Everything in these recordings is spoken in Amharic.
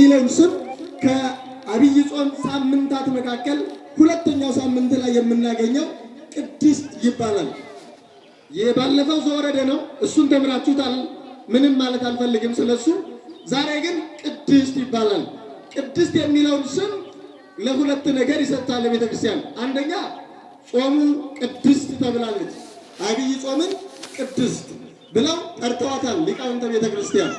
የሚለውን ስም ከአብይ ጾም ሳምንታት መካከል ሁለተኛው ሳምንት ላይ የምናገኘው ቅድስት ይባላል። የባለፈው ዘወረደ ነው፣ እሱን ተምራችሁታል። ምንም ማለት አልፈልግም ስለሱ። ዛሬ ግን ቅድስት ይባላል። ቅድስት የሚለውን ስም ለሁለት ነገር ይሰጣል ቤተ ክርስቲያን። አንደኛ ጾሙ ቅድስት ተብላለች። አብይ ጾምን ቅድስት ብለው ጠርተዋታል ሊቃውንተ ቤተ ክርስቲያን።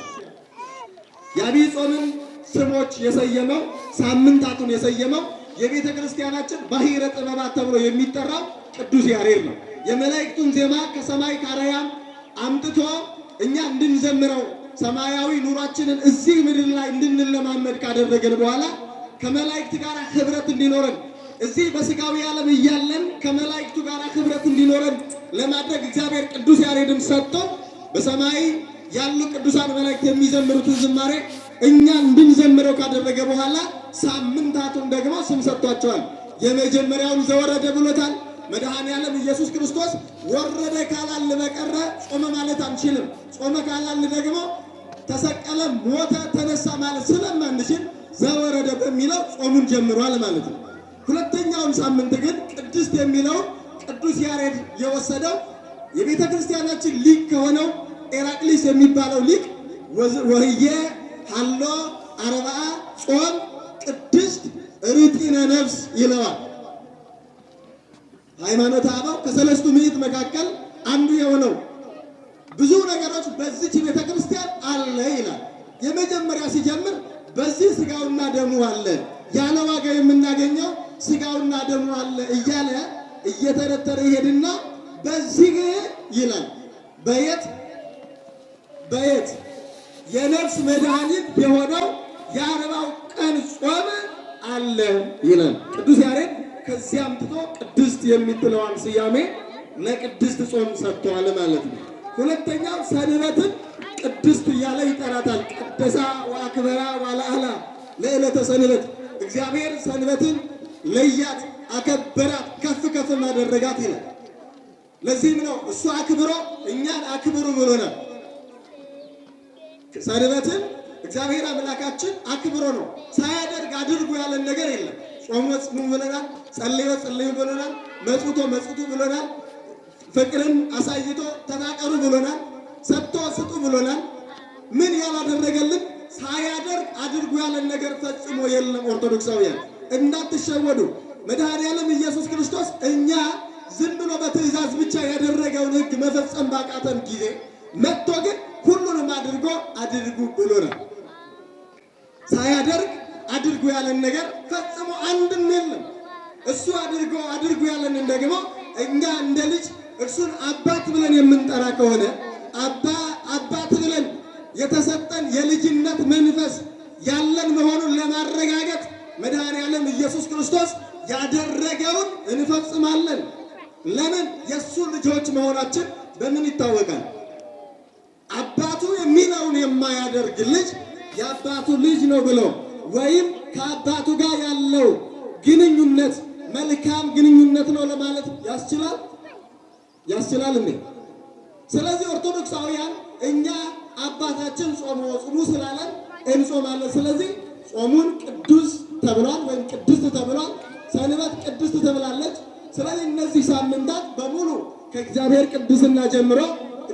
የአብይ ጾምን ስሞች የሰየመው ሳምንታቱን የሰየመው የቤተ ክርስቲያናችን ባሕረ ጥበባት ተብሎ የሚጠራው ቅዱስ ያሬድ ነው። የመላእክቱን ዜማ ከሰማይ ካርያም አምጥቶ እኛ እንድንዘምረው ሰማያዊ ኑሯችንን እዚህ ምድር ላይ እንድንለማመድ ካደረገን በኋላ ከመላእክት ጋር ህብረት እንዲኖረን እዚህ በስጋዊ ዓለም እያለን ከመላእክቱ ጋር ህብረት እንዲኖረን ለማድረግ እግዚአብሔር ቅዱስ ያሬድን ሰጥቶ በሰማይ ያሉ ቅዱሳን መላእክት የሚዘምሩትን ዝማሬ እኛ እንድንዘምረው ካደረገ በኋላ ሳምንታቱን ደግሞ ስም ሰጥቷቸዋል። የመጀመሪያውን ዘወረደ ብሎታል። መድኃኔዓለም ኢየሱስ ክርስቶስ ወረደ ካላል በቀረ ጾመ ማለት አንችልም። ጾመ ካላል ደግሞ ተሰቀለ፣ ሞተ፣ ተነሳ ማለት ስለማንችል ዘወረደ በሚለው ጾሙን ጀምሯል ማለት ነው። ሁለተኛውን ሳምንት ግን ቅድስት የሚለው ቅዱስ ያሬድ የወሰደው የቤተ ክርስቲያናችን ሊቅ ከሆነው ኤራቅሊስ የሚባለው ሊቅ ወህየ ሀሎ አርባዓ ጾም ቅድስት ርጢነ ነፍስ ይለዋል። ሃይማኖተ አበው ከሰለስቱ ምዕት መካከል አንዱ የሆነው ብዙ ነገሮች በዚች ቤተ ክርስቲያን አለ ይላል። የመጀመሪያ ሲጀምር በዚህ ስጋውና ደሙ አለ፣ ያለ ዋጋ የምናገኘው ስጋውና ደሙ አለ እያለ እየተረተረ ይሄድና በዚህ ይላል በየት የነፍስ መድኃኒት የሆነው የአርባው ቀን ጾም አለ ይላል ቅዱስ ያሬድ። ከዚያ አምጥቶ ቅድስት የምትለዋን ስያሜ ለቅድስት ጾም ሰጥቷል ማለት ነው። ሁለተኛው ሰንበትን ቅድስት እያለ ይጠራታል። ቀደሳ ወአክበራ ወለዓላ ለዕለተ ሰንበት። እግዚአብሔር ሰንበትን ለያት፣ አከበራት፣ ከፍ ከፍ ማደረጋት ይላል። ለዚህም ነው እሱ አክብሮ እኛን አክብሩ ብሎናል። ሰንበትን እግዚአብሔር አምላካችን አክብሮ ነው። ሳያደርግ አድርጉ ያለን ነገር የለም። ጾሙ ጾሙ ብሎናል፣ ጸልዩ ጸልዩ ብሎናል፣ መጽውቶ መጽውቱ ብሎናል፣ ፍቅርን አሳይቶ ተናቀሩ ብሎናል፣ ሰጥቶ ስጡ ብሎናል። ምን ያላደረገልን ሳያደርግ አድርጉ ያለን ነገር ፈጽሞ የለም። ኦርቶዶክሳውያን እንዳትሸወዱ። መድኃኔዓለም ኢየሱስ ክርስቶስ እኛ ዝም ብሎ በትእዛዝ ብቻ ያደረገውን ሕግ መፈጸም ባቃተን ጊዜ መጥቶ ግን ሁሉንም አድርጉ ብሎናል። ሳያደርግ አድርጉ ያለን ነገር ፈጽሞ አንድም የለም። እሱ አድርጉ ያለንን ደግሞ እኛ እንደ ልጅ እርሱን አባት ብለን የምንጠራ ከሆነ አባት ብለን የተሰጠን የልጅነት መንፈስ ያለን መሆኑን ለማረጋገጥ መድኃኔዓለም ኢየሱስ ክርስቶስ ያደረገውን እንፈጽማለን። ለምን? የእሱ ልጆች መሆናችን በምን ይታወቃል? አባቱ የሚለውን የማያደርግ ልጅ የአባቱ ልጅ ነው ብሎ ወይም ከአባቱ ጋር ያለው ግንኙነት መልካም ግንኙነት ነው ለማለት ያስችላል እንዴ? ስለዚህ ኦርቶዶክሳውያን እኛ አባታችን ጾሙ ስላለን እንጾማለን። ስለዚህ ጾሙን ቅዱስ ተብሏል ወይም ቅድስት ተብሏል። ሰንበት ቅድስት ተብላለች። ስለዚህ እነዚህ ሳምንታት በሙሉ ከእግዚአብሔር ቅድስና ጀምሮ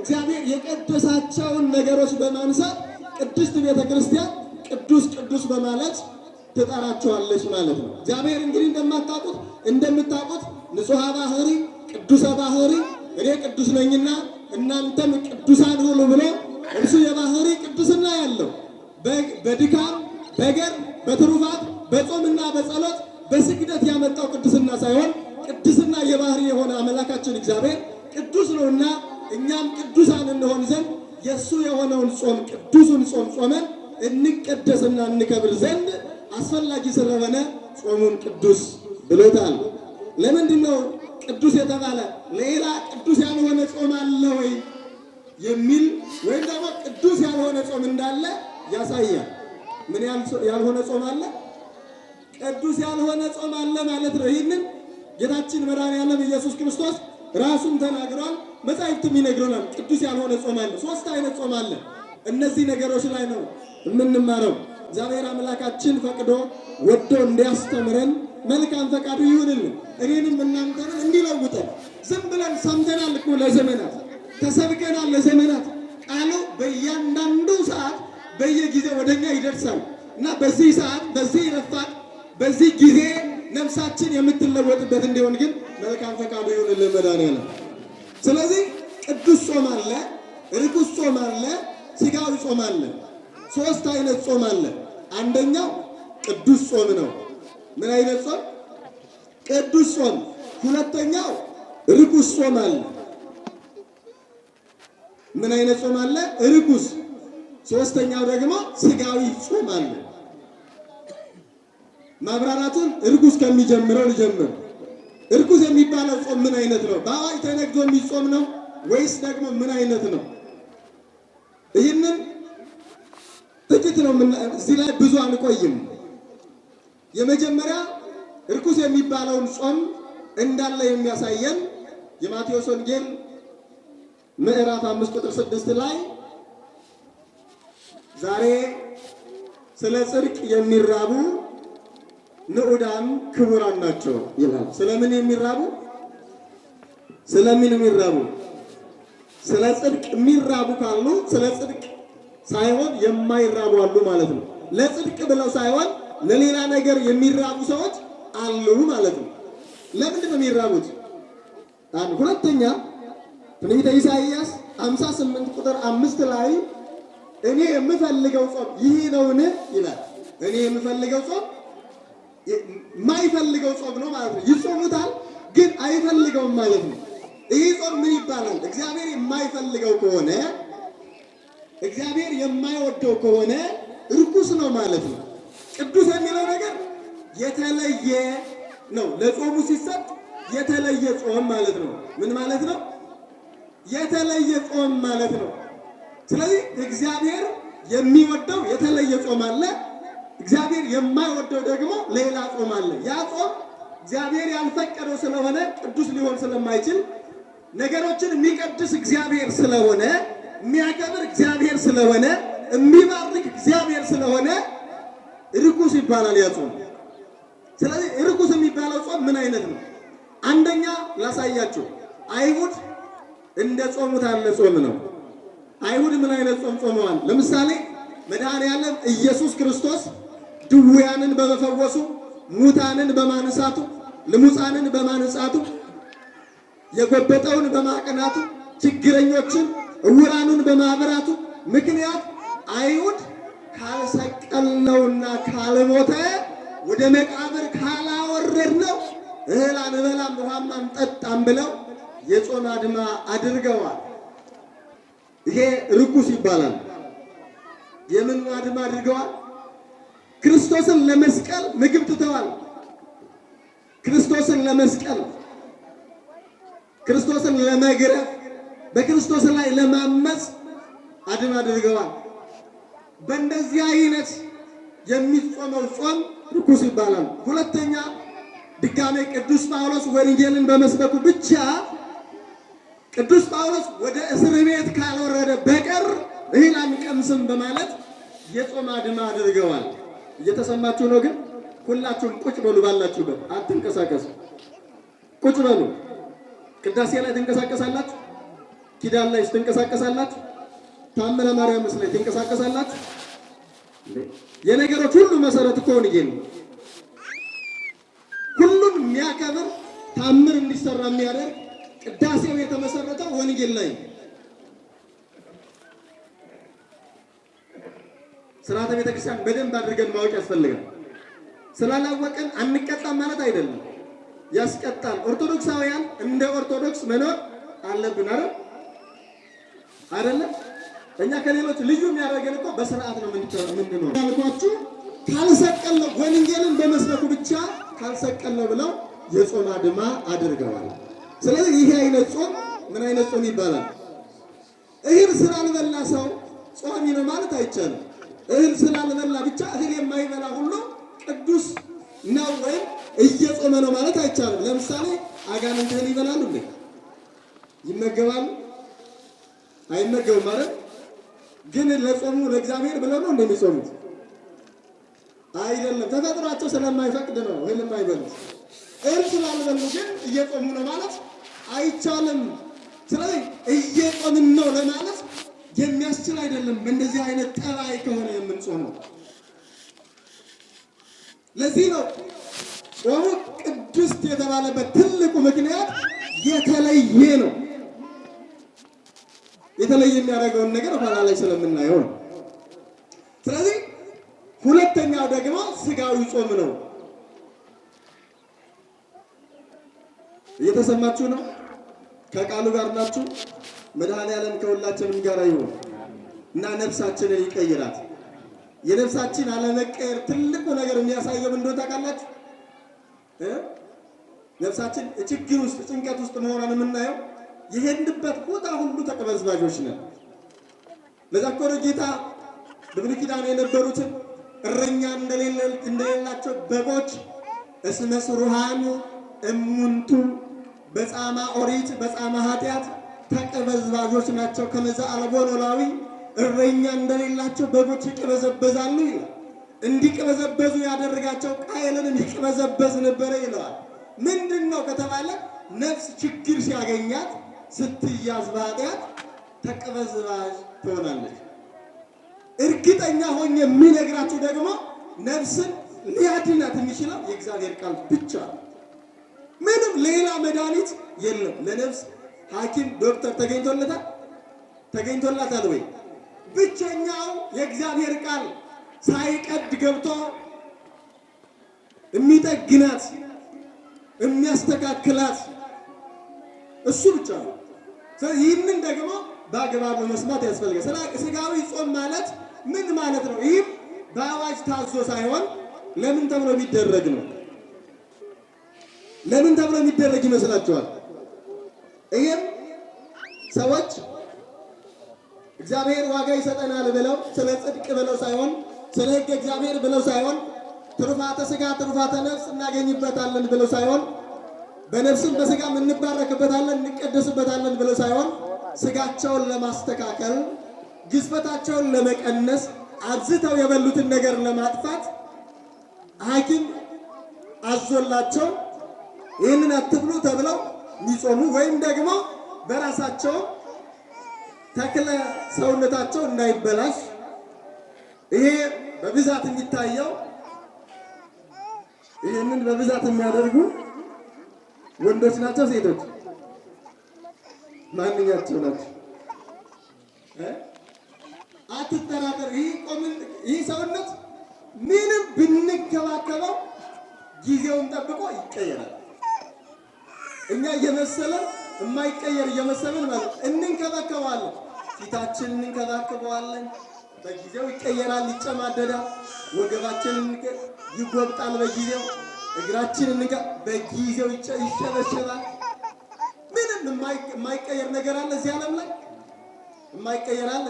እግዚአብሔር የቀደሳቸውን ነገሮች በማንሳት ቅድስት ቤተ ክርስቲያን ቅዱስ በማለት ትጠራቸዋለች ማለት ነው። እግዚአብሔር እንግዲህ እንደምታውቁት ንጹሐ ባህሪ ቅዱሰ ባህሪ እኔ ቅዱስ ነኝና እናንተም ቅዱሳን ሁኑ ብሎ እርሱ የባህሪ ቅዱስና ያለው በድካም በገር በትሩፋት በጾምና በጸሎት በስግደት ያመጣው ቅዱስና ሳይሆን ቅዱስና የባህሪ የሆነ አምላካችን እግዚአብሔር ቅዱስ ነውና እኛም ቅዱሳን እንሆን ዘንድ የሱ የሆነውን ጾም ቅዱሱን ጾም ጾመን እንቀደስና እንከብር ዘንድ አስፈላጊ ስለሆነ ጾሙን ቅዱስ ብሎታል። ለምንድን ነው ቅዱስ የተባለ? ሌላ ቅዱስ ያልሆነ ጾም አለ ወይ የሚል ወይም ደግሞ ቅዱስ ያልሆነ ጾም እንዳለ ያሳያል። ምን ያልሆነ ጾም አለ? ቅዱስ ያልሆነ ጾም አለ ማለት ነው። ይህንን ጌታችን መድኃኔዓለም ኢየሱስ ክርስቶስ ራሱን ተናግሯል። መጻሕፍትም ይነግሩናል። ቅዱስ ያልሆነ ጾም አለ። 3 አይነት ጾም አለ። እነዚህ ነገሮች ላይ ነው የምንማረው። እግዚአብሔር አምላካችን ፈቅዶ ወዶ እንዲያስተምረን መልካም ፈቃዱ ይሁንልን። እኔንም እናንተንም እንዲለውጠን። ዝም ብለን ሰምተናል እኮ ለዘመናት፣ ተሰብከናል ለዘመናት። ቃሉ በእያንዳንዱ ሰዓት በየጊዜው ወደኛ ይደርሳል እና በዚህ ሰዓት በዚህ ረፋት በዚህ ጊዜ ነፍሳችን የምትለወጥበት እንዲሆን ግን መልካም ፈቃዱ ይሁንልን መድኃኒዓለም። ስለዚህ ቅዱስ ጾም አለ፣ ርኩስ ጾም አለ፣ ሥጋዊ ጾም አለ። ሶስት አይነት ጾም አለ። አንደኛው ቅዱስ ጾም ነው። ምን አይነት ጾም? ቅዱስ ጾም። ሁለተኛው ርኩስ ጾም አለ። ምን አይነት ጾም አለ? ርኩስ። ሶስተኛው ደግሞ ሥጋዊ ጾም አለ። ማብራራቱን ርኩስ ከሚጀምረው ልጀምር። ርኩስ የሚባለው ጾም ምን አይነት ነው? በአዋጅ ተነግሮ የሚጾም ነው ወይስ ደግሞ ምን አይነት ነው? ይህንን ጥቂት ነው። እዚህ ላይ ብዙ አንቆይም። የመጀመሪያ ርኩስ የሚባለውን ጾም እንዳለ የሚያሳየን የማቴዎስ ወንጌል ምዕራፍ 5 ቁጥር 6 ላይ ዛሬ ስለ ጽድቅ የሚራቡ ንዑዳን ክቡራን ናቸው ይላል። ስለምን የሚራቡ? ስለምን የሚራቡ? ስለ ጽድቅ የሚራቡ ካሉ ስለ ጽድቅ ሳይሆን የማይራቡ አሉ ማለት ነው። ለጽድቅ ብለው ሳይሆን ለሌላ ነገር የሚራቡ ሰዎች አሉ ማለት ነው። ለምንድን ነው የሚራቡት? ሁለተኛ ትንቢተ ኢሳይያስ 58 ቁጥር 5 ላይ እኔ የምፈልገው ጾም ይህ ነውን ይላል። እኔ የምፈልገው ጾም የማይፈልገው ጾም ነው ማለት ነው። ይጾሙታል ግን አይፈልገውም ማለት ነው። ይህ ጾም ምን ይባላል? እግዚአብሔር የማይፈልገው ከሆነ እግዚአብሔር የማይወደው ከሆነ ርኩስ ነው ማለት ነው። ቅዱስ የሚለው ነገር የተለየ ነው። ለጾሙ ሲሰጥ የተለየ ጾም ማለት ነው። ምን ማለት ነው? የተለየ ጾም ማለት ነው። ስለዚህ እግዚአብሔር የሚወደው የተለየ ጾም አለ። እግዚአብሔር የማይወደው ደግሞ ሌላ ጾም አለ። ያ ጾም እግዚአብሔር ያልፈቀደው ስለሆነ ቅዱስ ሊሆን ስለማይችል ነገሮችን የሚቀድስ እግዚአብሔር ስለሆነ የሚያከብር እግዚአብሔር ስለሆነ የሚባርክ እግዚአብሔር ስለሆነ ርኩስ ይባላል ያ ጾም። ስለዚህ ርኩስ የሚባለው ጾም ምን አይነት ነው? አንደኛ ላሳያችሁ። አይሁድ እንደ ጾሙት ያለ ጾም ነው። አይሁድ ምን አይነት ጾም ጾመዋል? ለምሳሌ መድኃኔዓለም ኢየሱስ ክርስቶስ ድውያንን በመፈወሱ፣ ሙታንን በማንሳቱ፣ ልሙፃንን በማንጻቱ፣ የጎበጠውን በማቅናቱ፣ ችግረኞችን እውራኑን በማብራቱ ምክንያት አይሁድ ካልሰቀልነውና ካልሞተ ወደ መቃብር ካላወረድነው እህል አንበላም ውሃም አንጠጣም ብለው የጾም አድማ አድርገዋል። ይሄ ርኩስ ይባላል። የምን አድማ አድርገዋል? ክርስቶስን ለመስቀል ምግብ ትተዋል። ክርስቶስን ለመስቀል፣ ክርስቶስን ለመግረፍ፣ በክርስቶስ ላይ ለማመፅ አድማ አድርገዋል። በእንደዚህ አይነት የሚጾመው ጾም ርኩስ ይባላል። ሁለተኛ ድጋሜ ቅዱስ ጳውሎስ ወንጌልን በመስበኩ ብቻ ቅዱስ ጳውሎስ ወደ እስር ቤት ካልወረደ በቀር እህል አንቀምስም በማለት የጾም አድማ አድርገዋል። እየተሰማችሁ ነው? ግን ሁላችሁም ቁጭ በሉ፣ ባላችሁበት አትንቀሳቀሱ። ቁጭ በሉ። ቅዳሴ ላይ ትንቀሳቀሳላችሁ፣ ኪዳን ላይ ትንቀሳቀሳላችሁ፣ ታምረ ማርያም ላይ ትንቀሳቀሳላችሁ። የነገሮች ሁሉ መሰረት እኮ ወንጌል ነው። ሁሉን የሚያከብር ታምር እንዲሰራ የሚያደርግ ቅዳሴው የተመሰረተው ወንጌል ላይ። ስርዓተ ቤተክርስቲያን በደንብ አድርገን ማወቅ ያስፈልጋል። ስላላወቅን አንቀጣም ማለት አይደለም፣ ያስቀጣል። ኦርቶዶክሳውያን እንደ ኦርቶዶክስ መኖር አለብን አይደለም? እኛ ከሌሎች ልዩ የሚያደርገን እኮ በስርዓት ነው ምንድነው ያልኳችሁ። ካልሰቀለው ወንጌልን በመስበኩ ብቻ ካልሰቀለው ብለው የጾም አድማ አድርገዋል። ስለዚህ ይሄ አይነት ጾም ምን አይነት ጾም ይባላል? እህል ስላልበላ ሰው ጾሚ ነው ማለት አይቻልም። እህል ስላልበላ ብቻ እህል የማይበላ ሁሉ ቅዱስ ነው ወይም እየጾመ ነው ማለት አይቻልም። ለምሳሌ አጋንንት እህል ይበላሉ እንዴ? ይመገባሉ? አይመገቡም ማለት ግን ለጾሙ ለእግዚአብሔር ብለው ነው እንደሚጾሙት። አይደለም። ተፈጥሯቸው ስለማይፈቅድ ነው እህል የማይበሉት። እህል ስላልበሉ ግን እየጾሙ ነው ማለት አይቻልም። ስለዚህ እየጾምን ነው ለማለት የሚያስችል አይደለም። በእንደዚህ አይነት ጠባይ ከሆነ የምንጾመው ለዚህ ነው ጾሙ ቅድስት የተባለበት ትልቁ ምክንያት የተለየ ነው። የተለየ የሚያደርገውን ነገር ኋላ ላይ ስለምናየው ነው። ስለዚህ ሁለተኛው ደግሞ ስጋዊ ጾም ነው። እየተሰማችሁ ነው? ከቃሉ ጋር ናችሁ? መድኃኔዓለም ከሁላችንም ጋር ይሁን እና ነፍሳችንን ይቀይራት። የነፍሳችን አለመቀየር ትልቁ ነገር የሚያሳየው እንደሆነ ታውቃላችሁ? ነፍሳችን ችግር ውስጥ ጭንቀት ውስጥ መሆኗን የምናየው የሄድንበት ቦታ ሁሉ ተቀበዝባዦች ነን። ለዛ እኮ ነው ጌታ በብሉይ ኪዳን የነበሩትን እረኛ እንደሌላቸው በጎች እስመ ሥሩሃን እሙንቱ በጻማ ኦሪት በጻማ ኃጢአት ተቀበዝባዦች ናቸው ከመዛ አልቦ ኖላዊ እረኛ እንደሌላቸው በጎች ይቀበዘበዛሉ ይላል። እንዲቀበዘበዙ ያደረጋቸው ቃየልንም ይቀበዘበዝ ነበረ ይለዋል። ምንድን ነው ከተባለ ነፍስ ችግር ሲያገኛት ስትያዝ በኃጢአት ተቀበዝባዥ ትሆናለች። እርግጠኛ ሆኜ የሚነግራችሁ ደግሞ ነፍስን ሊያድናት የሚችለው የእግዚአብሔር ቃል ብቻ ነው። ምንም ሌላ መድኃኒት የለም። ለነፍስ ሐኪም ዶክተር ተገኝቶላታል ወይ? ብቸኛው የእግዚአብሔር ቃል ሳይቀድ ገብቶ የሚጠግናት የሚያስተካክላት እሱ ብቻ ነው። ስለዚህ ይህንን ደግሞ በአግባቡ መስማት ያስፈልጋል። ስጋዊ ጾም ማለት ምን ማለት ነው? ይህም በአዋጅ ታዞ ሳይሆን ለምን ተብሎ የሚደረግ ነው። ለምን ተብሎ የሚደረግ ይመስላችኋል? ይህም ሰዎች እግዚአብሔር ዋጋ ይሰጠናል ብለው ስለ ጽድቅ ብለው ሳይሆን ስለ ሕግ እግዚአብሔር ብለው ሳይሆን ትሩፋተ ስጋ ትሩፋተ ነፍስ እናገኝበታለን ብለው ሳይሆን በነፍስም በስጋም እንባረክበታለን እንቀደስበታለን ብለው ሳይሆን ስጋቸውን ለማስተካከል ግዝፈታቸውን ለመቀነስ አብዝተው የበሉትን ነገር ለማጥፋት ሐኪም አዞላቸው ይህንን አትብሉ ተብለው የሚጾሙ ወይም ደግሞ በራሳቸው ተክለ ሰውነታቸው እንዳይበላሽ ይሄ በብዛት የሚታየው ይህንን በብዛት የሚያደርጉ ወንዶች ናቸው ሴቶች? ማንኛቸው ናቸው? አትጠራጠር። ይህ ሰውነት ምንም ብንከባከበው ጊዜውን ጠብቆ ይቀየራል። እኛ እየመሰለን የማይቀየር እየመሰለን ማለት እንንከባከበዋለን። ፊታችንን እንንከባከበዋለን፣ በጊዜው ይቀየራል፣ ይጨማደዳል። ወገባችንን ይጎብጣል በጊዜው፣ እግራችንን በጊዜው ይሸበሸባል። ምንም የማይቀየር ነገር አለ እዚህ ዓለም ላይ? የማይቀየር አለ?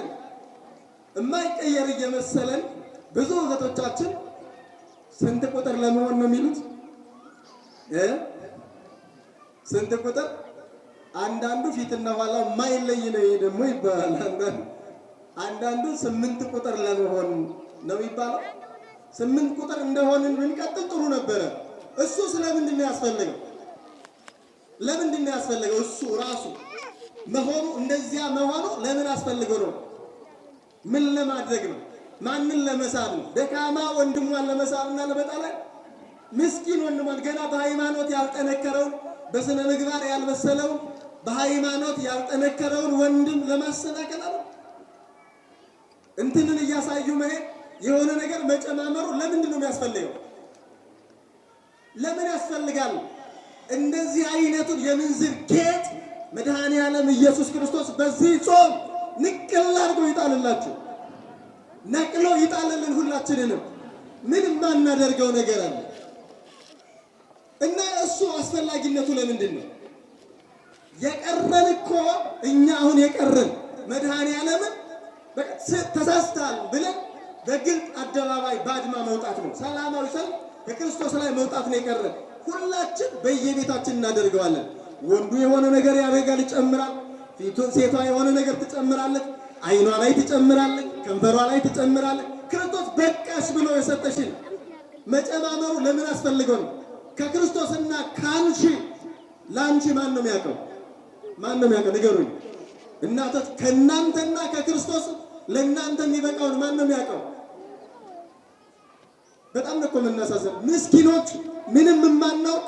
የማይቀየር እየመሰለን ብዙ እህቶቻችን ስንት ቁጥር ለመሆን ነው የሚሉት? ስንት ቁጥር? አንዳንዱ ፊትና ኋላ የማይለይ ነው ይሄ ደግሞ ይባላል። አንዳንዱ 8 ቁጥር ለመሆን ነው የሚባለው። 8 ቁጥር እንደሆንን ብንቀጥል ጥሩ ነበረ። እሱ ስለምንድን ነው ያስፈልገው? ለምንድን ነው ያስፈልገው? እሱ ራሱ መሆኑ እንደዚያ መሆኑ ለምን አስፈልገው ነው? ምን ለማድረግ ነው? ማንን ለመሳብ ነው? ደካማ ወንድሟን ለመሳብና ለመጣል? ምስኪን ወንድሟን ገና በሃይማኖት ያልጠነከረውን በስነ ምግባር ያልበሰለውን በሃይማኖት ያልጠነከረውን ወንድም ለማሰናከል ነው? እንትንን እያሳዩ መሄድ የሆነ ነገር መጨማመሩ ለምንድን ነው የሚያስፈልገው? ለምን ያስፈልጋል? እንደዚህ አይነቱን የምንዝር ጌጥ መድኃኔዓለም ኢየሱስ ክርስቶስ በዚህ ጾም ንቅል አድርጎ ይጣልላችሁ፣ ነቅሎ ይጣልልን ሁላችንንም። ምን የማናደርገው ነገር አለ? እና እሱ አስፈላጊነቱ ለምንድን ነው? የቀረን እኮ እኛ አሁን የቀረን መድኃኔዓለምን ተሳስተሃል ብለን በግልጥ አደባባይ ባድማ መውጣት ነው። ሰላማዊ ሰልፍ በክርስቶስ ላይ መውጣት ነው የቀረን። ሁላችን በየቤታችን እናደርገዋለን። ወንዱ የሆነ ነገር ያደርጋል፣ ይጨምራል። ሴቷ የሆነ ነገር ትጨምራለች፣ አይኗ ላይ ትጨምራለች፣ ከንፈሯ ላይ ትጨምራለች። ክርስቶስ በቃሽ ብሎ የሰጠሽን መጨማመሩ ለምን አስፈልገው ነው? ከክርስቶስና ካንቺ ላንቺ ማን ነው የሚያውቀው? ማን ነው የሚያውቀው? ንገሩኝ እናቶች። ከናንተና ከክርስቶስ ለናንተ የሚበቃውን ማን ነው የሚያውቀው? በጣም ነው የምናሳዝነው። ምስኪኖች፣ ምንም የማናውቅ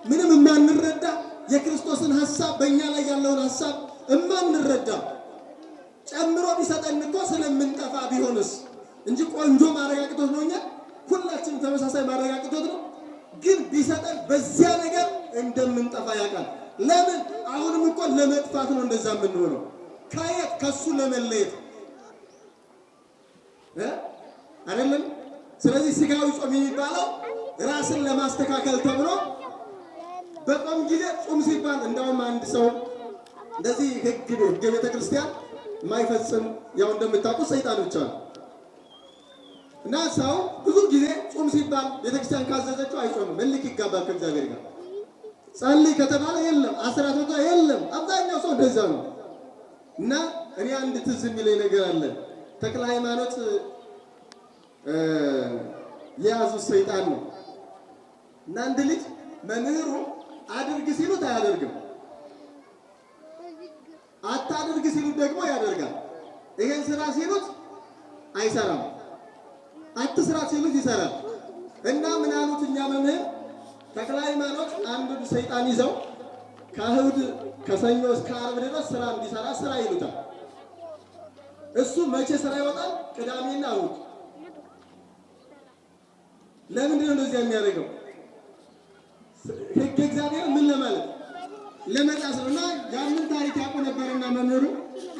ምንም የማንረዳ የክርስቶስን ሐሳብ በእኛ ላይ ያለውን ሐሳብ የማንረዳ ጨምሮ ቢሰጠን እኮ ስለምንጠፋ ቢሆንስ እንጂ ቆንጆ ማረጋግጦት ነው። እኛ ሁላችንም ተመሳሳይ ማረጋግጦት ነው። ግን ቢሰጠን በዚያ ነገር እንደምንጠፋ ያውቃል። ለምን? አሁንም እኮ ለመጥፋት ነው እንደዛ የምንሆነው። ከየት? ከሱ ለመለየት አይደለም። ስለዚህ ስጋዊ ጾም የሚባለው ራስን ለማስተካከል ተብሎ በጾም ጊዜ ጾም ሲባል እንደውም አንድ ሰው እንደዚህ ህግ ቤተክርስቲያን የማይፈጽም ያው እንደምታውቁት ሰይጣን ብቻ ነው። እና ሰው ብዙ ጊዜ ጾም ሲባል ቤተክርስቲያን ካዘዘችው አይጾምም። መልክ ይጋባል ከእግዚአብሔር ጋር። ጸልይ ከተባለ የለም፣ አስራት ወጣ የለም። አብዛኛው ሰው እንደዛ ነው። እና እኔ አንድ ትዝ የሚለኝ ነገር አለ። ተክለ ሃይማኖት የያዙት ሰይጣን ነው። እና አንድ ልጅ መምህሩ አድርግ ሲሉት አያደርግም፣ አታድርግ ሲሉት ደግሞ ያደርጋል። ይሄን ስራ ሲሉት አይሰራም፣ አትስራ ሲሉት ይሰራል። እና ምን አሉት እኛ መምህር ተክለ ሃይማኖት አንድ ሰይጣን ይዘው ከእሑድ ከሰኞ እስከ ዓርብ ድረስ ስራ እንዲሰራ ስራ ይሉታል። እሱ መቼ ስራ ይወጣል? ቅዳሜና እሑድ። ለምንድን ነው እንደዚህ የሚያደርገው? ሕግ እግዚአብሔር ምን ለማለት ለመጣስ ነው። እና ያንን ታሪክ ያውቁ ነበርና መምህሩ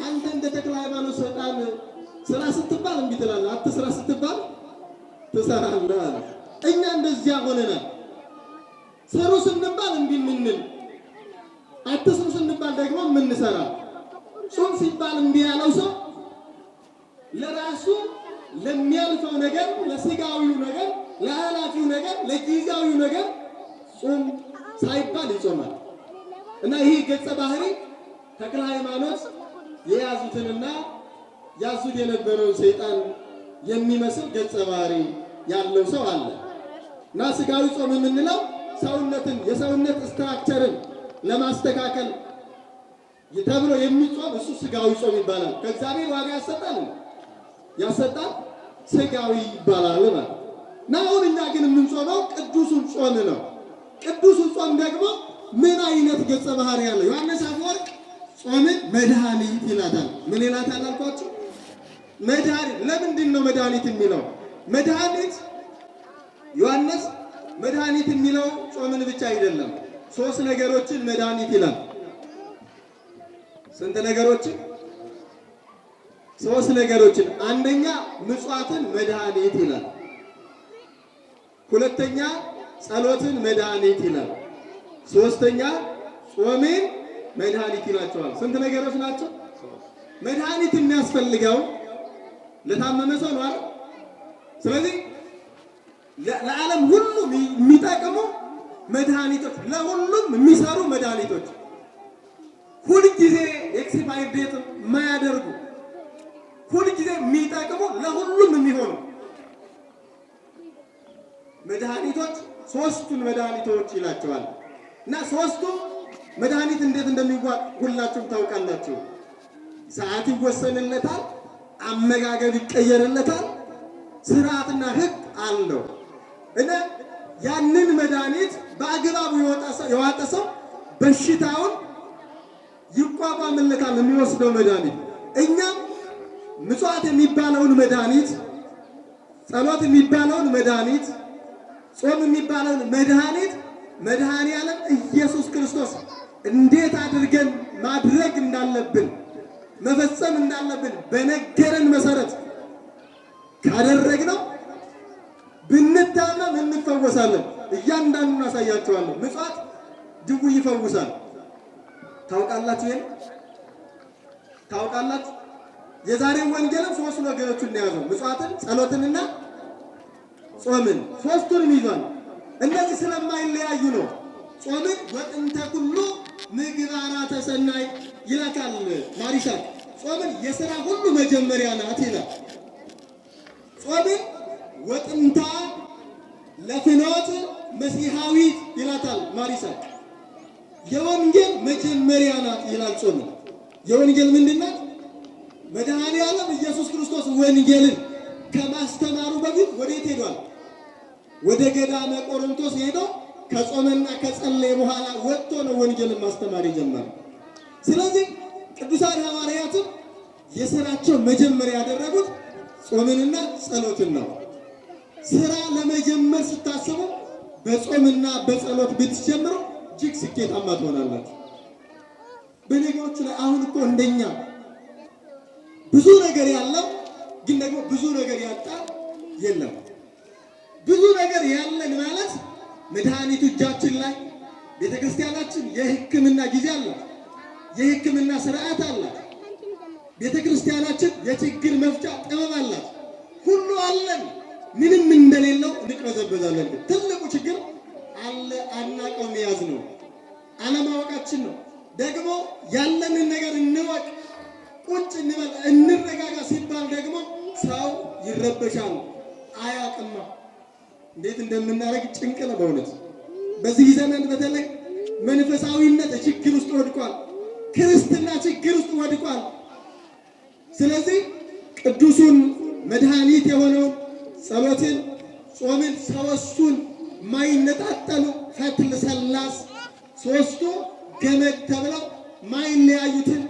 አንተ እንደ ተክለ ሃይማኖት ሰይጣን ስራ ስትባል እምቢ ትላለህ፣ አትስራ ስትባል ትሰራለህ አለ። እኛ እንደዚያ ሆነናል። ስሩ ስንባል እምቢ የምንል፣ አትስሩ ስንባል ደግሞ የምንሰራ። ጾም ሲባል እምቢ ያለው ሰው ለራሱ ለሚያልፈው ነገር፣ ለስጋዊው ነገር፣ ለኃላፊው ነገር፣ ለጊዜያዊው ነገር ጾም ሳይባል ይጾማል። እና ይሄ ገጸ ባህሪ ተክለ ሃይማኖት የያዙትንና ያዙት የነበረውን ሰይጣን የሚመስል ገጸ ባህሪ ያለው ሰው አለ። እና ስጋዊ ጾም የምንለው ሰውነትን የሰውነት ስትራክቸርን ለማስተካከል ተብሎ የሚጾም እሱ ስጋዊ ጾም ይባላል። ከእግዚአብሔር ዋጋ ያሰጣል፣ ስጋዊ ይባላል ማለት እና አሁን እኛ ግን የምንጾመው ቅዱሱን ጾም ነው። ቅዱሱ ጾም ደግሞ ምን አይነት ገጸ ባህሪ ያለው? ዮሐንስ አፈወርቅ ጾምን መድኃኒት ይላታል። ምን ይላታል አልኳችሁ? መድኃኒት። ለምንድን ነው መድኃኒት የሚለው? መድኃኒት ዮሐንስ መድኃኒት የሚለው ጾምን ብቻ አይደለም፣ 3 ነገሮችን መድኃኒት ይላል። ስንት ነገሮችን? 3 ነገሮችን። አንደኛ ምጽዋትን መድኃኒት ይላል። ሁለተኛ ጸሎትን መድኃኒት ይላል። ሶስተኛ ጾምን መድኃኒት ይላቸዋል። ስንት ነገሮች ናቸው? መድኃኒት የሚያስፈልገው ለታመመ ሰው ነው አይደል? ስለዚህ ለዓለም ሁሉ የሚጠቅሙ መድኃኒቶች፣ ለሁሉም የሚሰሩ መድኃኒቶች፣ ሁልጊዜ ኤክስፓየር ዴት የማያደርጉ ሁልጊዜ የሚጠቅሙ ለሁሉም የሚሆኑ መድኃኒቶች 3ቱን መድኃኒቶች ይላቸዋል። እና 3ቱ መድኃኒት እንዴት እንደሚዋጥ ሁላችሁም ታውቃላችሁ። ሰዓት ይወሰንለታል፣ አመጋገብ ይቀየርለታል፣ ስርዓትና ሕግ አለው። እና ያንን መድኃኒት በአግባቡ የዋጠ ሰው በሽታውን ይቋቋምለታል፣ የሚወስደው መድኃኒት። እኛም ምጽዋት የሚባለውን መድኃኒት፣ ጸሎት የሚባለውን መድኃኒት፣ ጾም የሚባለውን መድኃኒት መድኃኔ ዓለም ኢየሱስ ክርስቶስ እንዴት አድርገን ማድረግ እንዳለብን መፈጸም እንዳለብን በነገረን መሰረት ካደረግነው ብንታመም እንፈወሳለን። እያንዳንዱን አሳያቸዋለሁ። ምጽዋት ድውይ ይፈውሳል። ታውቃላችሁ? ይሄን ታውቃላችሁ? የዛሬው ወንጌልም 3 ነገሮችን ያዘው። ምጽዋትን፣ ጸሎትንና ጾምን 3ቱንም ይዟል። እነዚህ ስለማይለያዩ ነው። ጾምን ወጥንተ ኩሉ ምግባራተ ሰናይ ይላታል ማሪሻ። ጾምን የሥራ ሁሉ መጀመሪያ ናት ይላል። ጾምን ወጥንታ ለፍኖት መሲሐዊት ይላታል ማሪሳ። የወንጌል መጀመሪያ ናት ይላል ጾም። የወንጌል ምንድን ናት? መድኃኔዓለም ኢየሱስ ክርስቶስ ወንጌልን ከማስተማሩ በፊት ወዴት ሄዷል? ወደ ገዳመ ቆሮንቶስ ሄዶ ከጾመና ከጸለየ በኋላ ወጥቶ ነው ወንጌልን ማስተማር የጀመረው። ስለዚህ ቅዱሳን ሐዋርያትም የሥራቸው መጀመሪያ ያደረጉት ጾምንና ጸሎትን ነው። ሥራ ለመጀመር ስታስቡ በጾምና በጸሎት ብትጀምሩ እጅግ ስኬታማ ትሆናላችሁ። በነገሮቹ ላይ አሁን እኮ እንደኛ ብዙ ነገር ያለው ግን ደግሞ ብዙ ነገር ያጣ የለም። ብዙ ነገር ያለን ማለት መድኃኒቱ እጃችን ላይ፣ ቤተክርስቲያናችን የሕክምና ጊዜ አላት፣ የሕክምና ስርዓት አላት። ቤተክርስቲያናችን የችግር መፍቻ ጥበብ አላት። ሁሉ አለን፣ ምንም እንደሌለው እንቅበዘበዛለን። ትልቁ ችግር አለ አናቀው መያዝ ነው፣ አለማወቃችን ነው። ደግሞ ያለንን ነገር እንወቅ፣ ቁጭ እንበል፣ እንረጋጋ ሲባል ደግሞ ሰው ይረበሻል። አያውቅማ እንዴት እንደምናደርግ ጭንቅ ነው በእውነት። በዚህ ዘመን በተለይ መንፈሳዊነት ችግር ውስጥ ወድቋል። ክርስትና ችግር ውስጥ ወድቋል። ስለዚህ ቅዱሱን መድኃኒት የሆነው ጸሎትን፣ ጾምን፣ ሦስቱን ማይነጣጠሉ ፈትል ሰላስ ሦስቱ ገመድ ተብለው ማይለያዩትን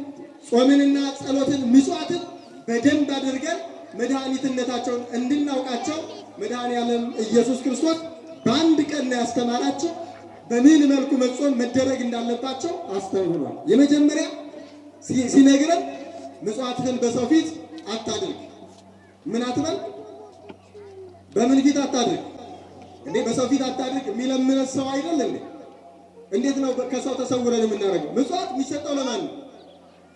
ጾምንና ጸሎትን፣ ምጽዋትን በደንብ አድርገን መድኃኒትነታቸውን እንድናውቃቸው መድኃኔዓለም ኢየሱስ ክርስቶስ በአንድ ቀን ነው ያስተማራቸው። በምን መልኩ መጾም መደረግ እንዳለባቸው አስተምሯል። የመጀመሪያ ሲነግረን ምጽዋትህን በሰው ፊት አታድርግ። ምን አትበል? በምን ፊት አታድርግ እንዴ? በሰው ፊት አታድርግ የሚለምን ሰው አይደል እንዴ? እንዴት ነው ከሰው ተሰውረን የምናደርገው? ምጽዋት የሚሰጠው ለማን ነው?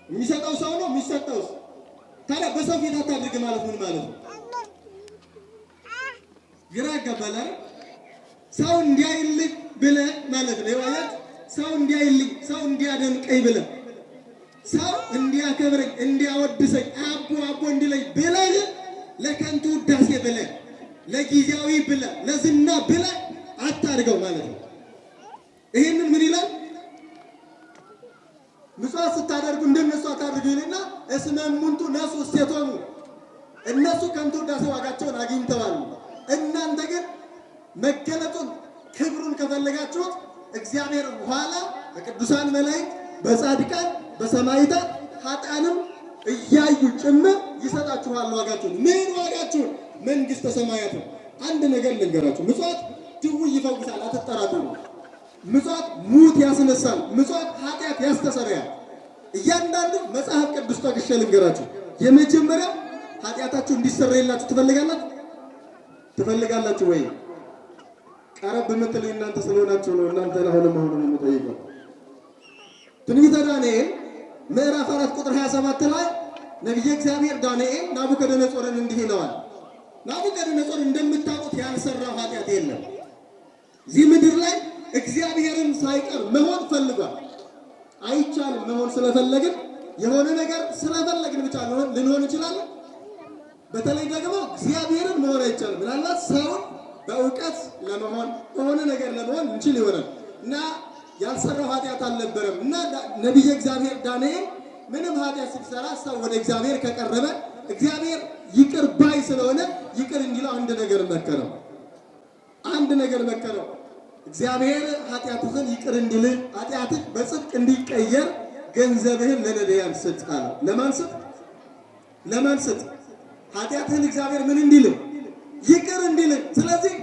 የሚሰጠው ሰው ነው የሚሰጠው። ታዲያ በሰው ፊት አታድርግ ማለት ምን ማለት ነው? ግራ ያጋባል። ሰው እንዲያይልኝ ብለህ ማለት ነው ማለት ሰው እንዲያይልኝ፣ ሰው እንዲያደንቀኝ ብለህ፣ ሰው እንዲያከብረኝ፣ እንዲያወድሰኝ፣ አቦ አቦ እንዲለኝ ብለህ ለከንቱ ውዳሴ ብለህ፣ ለጊዜያዊ ብለህ፣ ለዝና ብለህ አታድርገው ማለት ነው። ይህንን ምን ይላል? ምጽዋት ስታደርጉ እንደነሱ አታድርጉ ይልና እስመ እሙንቱ ነሱ እሴቶሙ፣ እነሱ ከንቱ ውዳሴ ዋጋቸውን አግኝተዋል። እናንተ ግን መገለጡን ክብሩን ከፈለጋችሁት እግዚአብሔር ኋላ በቅዱሳን መላእክት፣ በጻድቃን፣ በሰማዕታት ኃጥአንም እያዩ ጭምር ይሰጣችኋል ዋጋችሁን። ምን ዋጋችሁን? መንግሥተ ሰማያት። አንድ ነገር ልንገራችሁ፣ ምጽዋት ድውይ ይፈውሳል፣ አትጠራጠሩ። ምጽዋት ሙት ያስነሳል። ምጽዋት ኃጢአት ያስተሰርያል። እያንዳንዱ መጽሐፍ ቅዱስ ጠቅሼ ልንገራችሁ። የመጀመሪያ ኃጢአታችሁ እንዲሰረይላችሁ ትፈልጋላችሁ ወይ? ቀረብ በመተል እናንተ ስለሆናችሁ ነው። እናንተን አሁንም የምጠይቀው ትንቢተ ዳንኤል ምዕራፍ 4 ቁጥር 27 ላይ ነቢየ እግዚአብሔር ዳንኤል ናቡከደነጾርን እንዲህ ይለዋል። ናቡከደነጾር እንደምታውቁት ያልሰራው ኃጢአት የለም። እዚህ ምድር ላይ እግዚአብሔርን ሳይቀር መሆን ፈልጓል። አይቻልም። መሆን ስለፈለግን የሆነ ነገር ስለፈለግን ብቻ ልንሆን እንችላለን። በተለይ ደግሞ እግዚአብሔርን መሆን አይቻልም። ምናልባት ሰውን በእውቀት ለመሆን በሆነ ነገር ለመሆን እንችል ይሆናል እና ያልሰራው ኃጢአት አልነበረም። እና ነቢየ እግዚአብሔር ዳንኤል ምንም ኃጢአት ሲሰራ ሰው ወደ እግዚአብሔር ከቀረበ እግዚአብሔር ይቅር ባይ ስለሆነ ይቅር እንዲለው አንድ ነገር መከረው። እግዚአብሔር ኃጢአትህን ይቅር እንዲልህ፣ ኃጢአትህ በጽድቅ እንዲቀየር ገንዘብህን ለነዳያን ስጥ አለው። ለማን ስጥ? ኃጢአትህን እግዚአብሔር ምን እንዲልህ? ይቅር እንዲልህ። ስለዚህ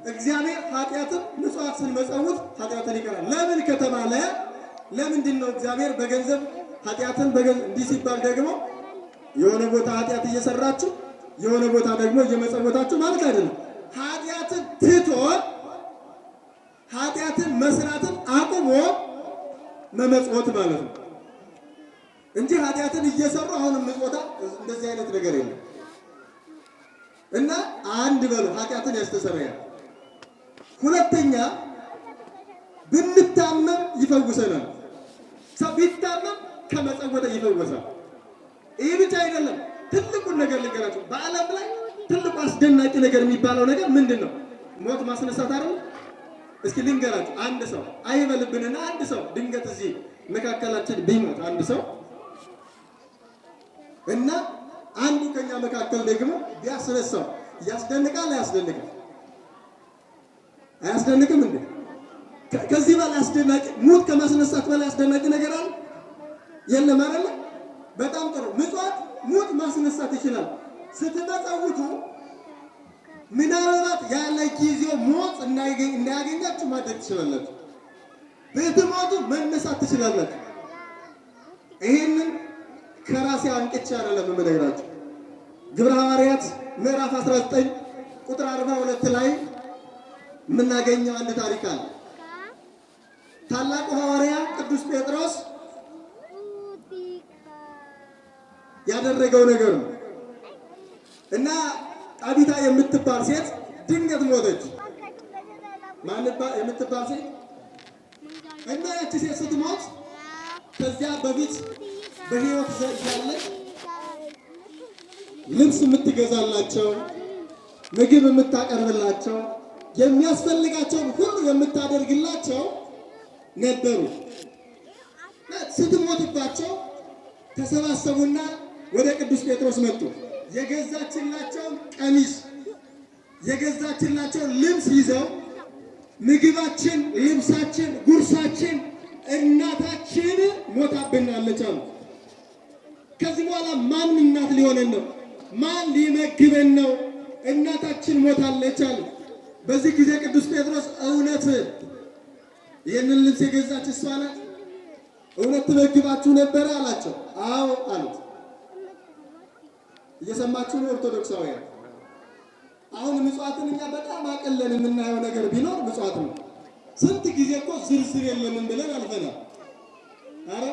እግዚአብሔር ኃጢአትን ምጽዋት ስንመጸውት ኃጢአትን ይቀራል። ለምን ከተባለ ለምንድን ነው እግዚአብሔር በገንዘብ ኃጢአትን በገንዘብ እንዲህ ሲባል ደግሞ የሆነ ቦታ ኃጢአት እየሰራችሁ የሆነ ቦታ ደግሞ እየመጸወታችሁ ማለት አይደለም። ኃጢአትን ትቶ ኃጢአትን መስራትን አቁሞ መመጽወት ማለት ነው እንጂ ኃጢአትን እየሰሩ አሁንም ምጽወታ እንደዚህ አይነት ነገር የለም። እና አንድ በሉ ኃጢአትን ያስተሰርያል። ሁለተኛ ብንታመም ይፈውሰናል። ሰው ቢታመም ከመጸወት ይፈወሳል። ይህ ብቻ አይደለም። ትልቁን ነገር ልንገራችሁ። በዓለም ላይ ትልቁ አስደናቂ ነገር የሚባለው ነገር ምንድን ነው? ሞት ማስነሳት አይደል? እስኪ ልንገራችሁ፣ አንድ ሰው አይበልብንና አንድ ሰው ድንገት እዚህ መካከላችን ቢሞት አንድ ሰው እና አንዱ ከኛ መካከል ደግሞ ቢያስነሳው ያስደንቃል? አያስደንቅም? አያስደንቅም እንዴ? ከዚህ በላይ አስደናቂ ሞት ከማስነሳት በላይ አስደናቂ ነገር አለ? የለም አይደል? በጣም ጥሩ። ምጽዋት ሞት ማስነሳት ይችላል። ስትመጸውቱ ምናልባት ያለ ጊዜው ሞት እንዳያገኛችሁ ማድረግ ትችላላችሁ። ብትሞቱ መነሳት ትችላላችሁ። ይሄንን ከራሴ አንቅቼ አይደለም የምነግራችሁ። ግብረ ሐዋርያት ምዕራፍ 19 ቁጥር 42 ላይ የምናገኘው አንድ ታሪክ አለ። ታላቁ ሐዋርያ ቅዱስ ጴጥሮስ ያደረገው ነገር ነው እና ጣቢታ የምትባል ሴት ድንገት ሞተች። የምትባል ሴት እና ያቺ ሴት ስትሞት ከዚያ በፊት በሕይወት ያለች ልብስ የምትገዛላቸው፣ ምግብ የምታቀርብላቸው፣ የሚያስፈልጋቸውን ሁሉ የምታደርግላቸው ነበሩ። ስትሞትባቸው ተሰባሰቡና ወደ ቅዱስ ጴጥሮስ መጡ። የገዛችላቸውን ቀሚስ የገዛችላቸውን ልብስ ይዘው ምግባችን፣ ልብሳችን፣ ጉርሳችን እናታችን ሞታብናለች አሉ። ከዚህ በኋላ ማን እናት ሊሆነን ነው? ማን ሊመግበን ነው? እናታችን ሞታለች አሉ። በዚህ ጊዜ ቅዱስ ጴጥሮስ እውነት ይህንን ልብስ የገዛች እሷ ናት? እውነት ትመግባችሁ ነበረ አላቸው። አዎ አሉት። እየሰማችሁ ነው ኦርቶዶክሳውያን? አሁን ምጽዋትን እኛ በጣም አቀለን የምናየው ነገር ቢኖር ምጽዋት ነው። ስንት ጊዜ እኮ ዝርዝር የለንም ብለን አልፈናል። አረ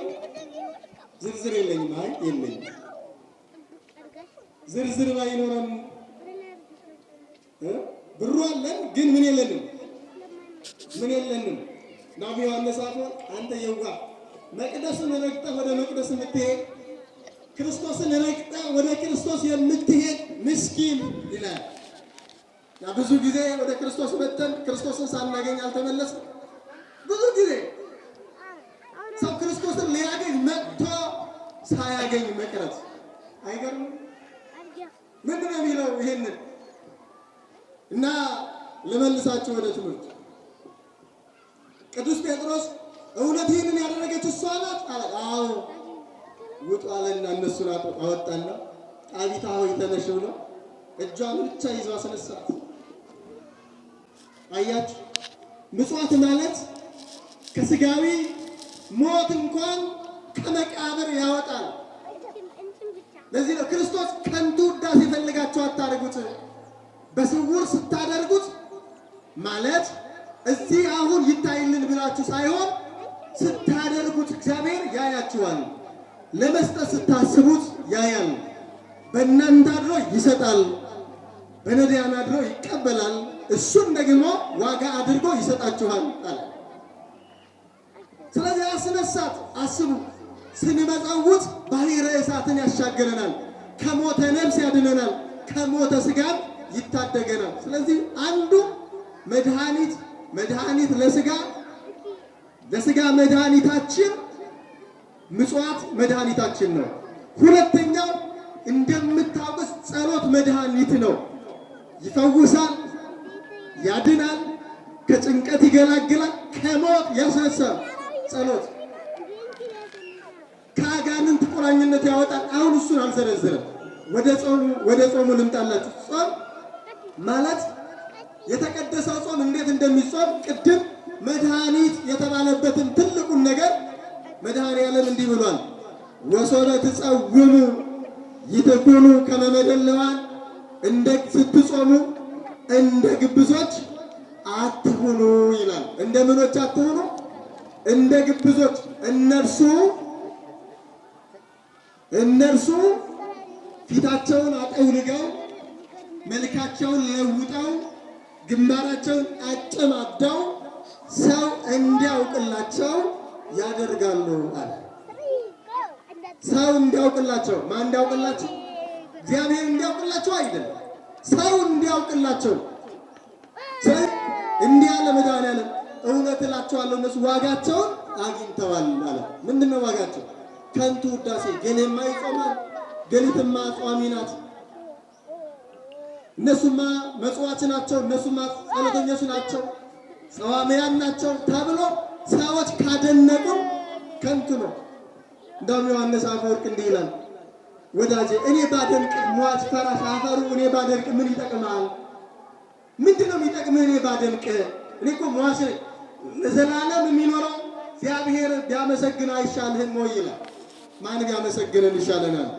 ዝርዝር የለኝም፣ አይ የለኝም። ዝርዝር ባይኖረን ብሩ አለን ግን ምን የለንም? ምን የለንም? ናቢ ዮሐንስ አፈወርቅ አንተ የዋህ መቅደስን ረግጠህ ወደ መቅደስ የምትሄድ ክርስቶስን ረግጠህ ወደ ክርስቶስ የምትሄድ ምስኪን ይላል። ብዙ ጊዜ ወደ ክርስቶስ መጥተን ክርስቶስን ሳናገኝ አልተመለስም። ብዙ ጊዜ ሰው ክርስቶስን ሊያገኝ መጥቶ ሳያገኝ መቅረት አይገርምም? ምንድን ነው የሚለው ይሄንን? እና ልመልሳችሁ ወደ ትምህርት። ቅዱስ ጴጥሮስ እውነት ይህንን ያደረገች እሷ ናት አለ። አዎ ውጡ አለና እነሱን አወጣና ጣቢታ ሆይ ተነሽ ብሎ እጇን ብቻ ይዞ አስነሳት። አያችሁ፣ ምጽዋት ማለት ከስጋዊ ሞት እንኳን ከመቃብር ያወጣል። ለዚህ ነው ክርስቶስ ከንቱ ውዳሴ ፈልጋችሁ አታደርጉት፣ በስውር ስታደርጉት ማለት እዚህ አሁን ይታይልን ብላችሁ ሳይሆን ስታደርጉት እግዚአብሔር ያያችኋል። ለመስጠት ስታስቡት ያያል። በእናንተ አድሮ ይሰጣል፣ በነዳያን አድሮ ይቀበላል፣ እሱን ደግሞ ዋጋ አድርጎ ይሰጣችኋል አለ። ስለዚህ አስነሳት። አስቡ፣ ስንመጸውት ባሕረ እሳትን ያሻገረናል፣ ከሞተ ነፍስ ያድነናል፣ ከሞተ ስጋም ይታደገናል። ስለዚህ አንዱ መድኃኒት ለስጋ መድኃኒታችን ምጽዋት መድኃኒታችን ነው። ሁለተኛው እንደምታውቁት ጸሎት መድኃኒት ነው። ይፈውሳል፣ ያድናል፣ ከጭንቀት ይገላግላል፣ ከሞት ያስነሳል። ጸሎት ከአጋንንት ቁራኝነት ያወጣል። አሁን እሱን አልዘረዝርም። ወደ ጾሙ ልምጣላችሁ። ጾም ማለት የተቀደሰው ጾም እንዴት እንደሚጾም ቅድም መድኃኒት የተባለበትን ትልቁን ነገር መድኃኔዓለም እንዲህ ብሏል። ወሶበ ትጸውሙ ይትኩኑ ከመ መደልዋን፣ እንደ ስትጾሙ እንደ ግብዞች አትሁኑ ይላል። እንደ ምኖች አትሁኑ? እንደ ግብዞች። እነርሱ ፊታቸውን አጠውልገው መልካቸውን ለውጠው ግንባራቸውን አጨማደው ሰው እንዲያውቅላቸው ያደርጋሉ አለ። ሰው እንዲያውቅላቸው። ማን እንዲያውቅላቸው? እግዚአብሔር እንዲያውቅላቸው አይደለም፣ ሰው እንዲያውቅላቸው። እንዲህ ያለ መድኃኒዓለም እውነት እላቸዋለሁ እነሱ ዋጋቸውን አግኝተዋል አለ። ምንድነው ዋጋቸው? ከንቱ ውዳሴ። ገሌማ ይጾማል፣ ገሊትማ ጿሚ ናት፣ እነሱማ መጽዋች ናቸው፣ እነሱማ ጸሎተኞች ናቸው፣ ጸዋሚያን ናቸው ተብሎ ሰዎች ካደነቁን ከንቱ ነው። እንደውም ዮሐንስ አፈወርቅ እንዲህ ይላል፣ ወዳጄ እኔ ባደንቅ ሟች ፈራሽ አፈሩ እኔ ባደንቅ ምን ይጠቅማል? ምንድነው የሚጠቅምህ? እኔ ባደንቅ እኔ እኮ ሟች ነኝ። ለዘላለም የሚኖረው እግዚአብሔር ቢያመሰግን አይሻልህም ወይ ይላል። ማን ቢያመሰግነን ይሻለናል?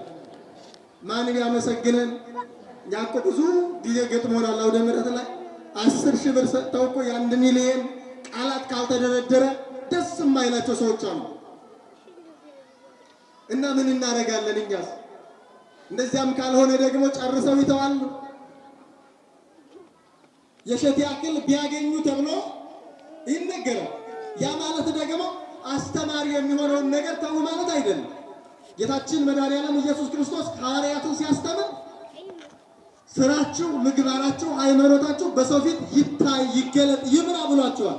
ማን ቢያመሰግነን? እኛ እኮ ብዙ ጊዜ ገጥሞናል። አውደ ምሕረት ላይ 10,000 ብር ሰጥተው እኮ የ1 ሚሊዮን ቃላት ካልተደረደረ ደስ የማይላቸው ሰዎች አሉ። እና ምን እናደርጋለን እኛስ? እንደዚያም ካልሆነ ደግሞ ጨርሰው ይተዋሉ። የሸት ያክል ቢያገኙ ተብሎ ይነገራል። ያ ማለት ደግሞ አስተማሪ የሚሆነውን ነገር ተው ማለት አይደለም። ጌታችን መድኃኒዓለም ኢየሱስ ክርስቶስ ሐዋርያቱን ሲያስተምር ስራችሁ፣ ምግባራችሁ፣ ሃይማኖታችሁ በሰው ፊት ይታይ ይገለጥ ይብራ ብሏቸዋል።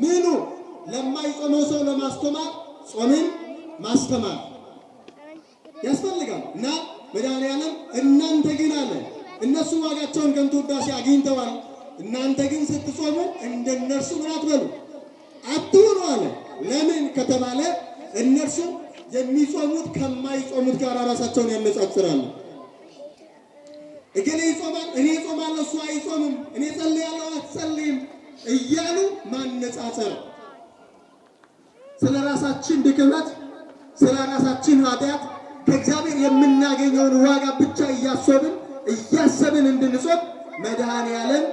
ምኑ? ለማይጾመው ሰው ለማስተማር ጾምን ማስተማር ያስፈልጋል። እና መድኃኒዓለም እናንተ ግን አለ እነሱ ዋጋቸውን ከንቱ ውዳሴ አግኝተዋል። እናንተ ግን ስትጾሙ እንደነርሱ ምን አትበሉ አትሁኑ አለ። ለምን ከተባለ እነርሱ የሚጾሙት ከማይጾሙት ጋር ራሳቸውን ያነጻጽራሉ። እገሌ ይጾማል፣ እኔ እጾማለሁ፣ እሱ አይጾምም፣ እኔ ጸልያለሁ፣ አትጸልይም እያሉ ማነጻጸር፣ ስለ ራሳችን ድክመት፣ ስለ ራሳችን ኃጢአት ከእግዚአብሔር የምናገኘውን ዋጋ ብቻ እያሰብን እንድንጾም መድኃኒዓለም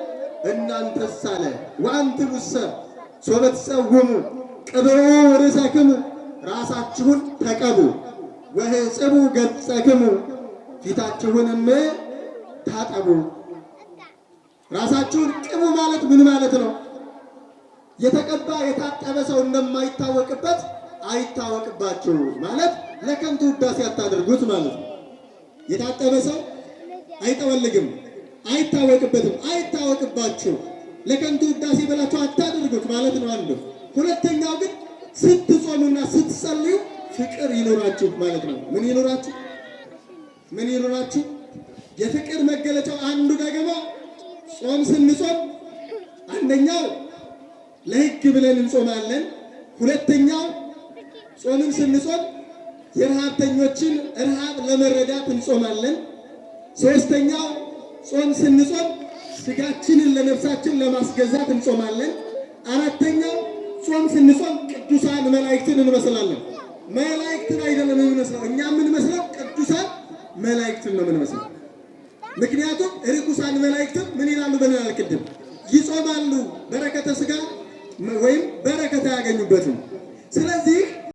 እናንተስ አለ ወአንትሙሰ ሶበ ትጸውሙ ቅብዑ ርእሰክሙ ራሳችሁን ተቀቡ ወሕጽቡ ገጸክሙ ፊታችሁንም ታጠቡ። ራሳችሁን ቅቡ ማለት ምን ማለት ነው? የተቀባ የታጠበ ሰው እንደማይታወቅበት አይታወቅባችሁ ማለት ለከንቱ ውዳሴ አታድርጉት ማለት ነው። የታጠበ ሰው አይጠወልግም፣ አይታወቅበትም፣ አይታወቅባችሁ ለከንቱ ውዳሴ ብላችሁ አታድርጉት ማለት ነው አንዱ። ሁለተኛው ግን ስትጾሙና ስትጸልዩ ፍቅር ይኖራችሁ ማለት ነው። ምን ይኖራችሁ? ምን ይኖራችሁ? የፍቅር መገለጫው አንዱ ደግሞ ጾም ስንጾም አንደኛው ለሕግ ብለን እንጾማለን። ሁለተኛው ጾምን ስንጾም የረሃብተኞችን ረሃብ ለመረዳት እንጾማለን። ሶስተኛው ጾም ስንጾም ስጋችንን ለነፍሳችን ለማስገዛት እንጾማለን። አራተኛው ጾም ስንጾም ቅዱሳን መላእክትን እንመስላለን። መላእክትን አይደለም የምንመስለው፣ እኛ የምንመስለው ቅዱሳን መላእክትን ነው የምንመስለው። ምክንያቱም ርኩሳን መላእክትን ምን ይላሉ ብለናል ቅድም? ይጾማሉ፣ በረከተ ስጋ ወይም በረከት አያገኙበትም። ስለዚህ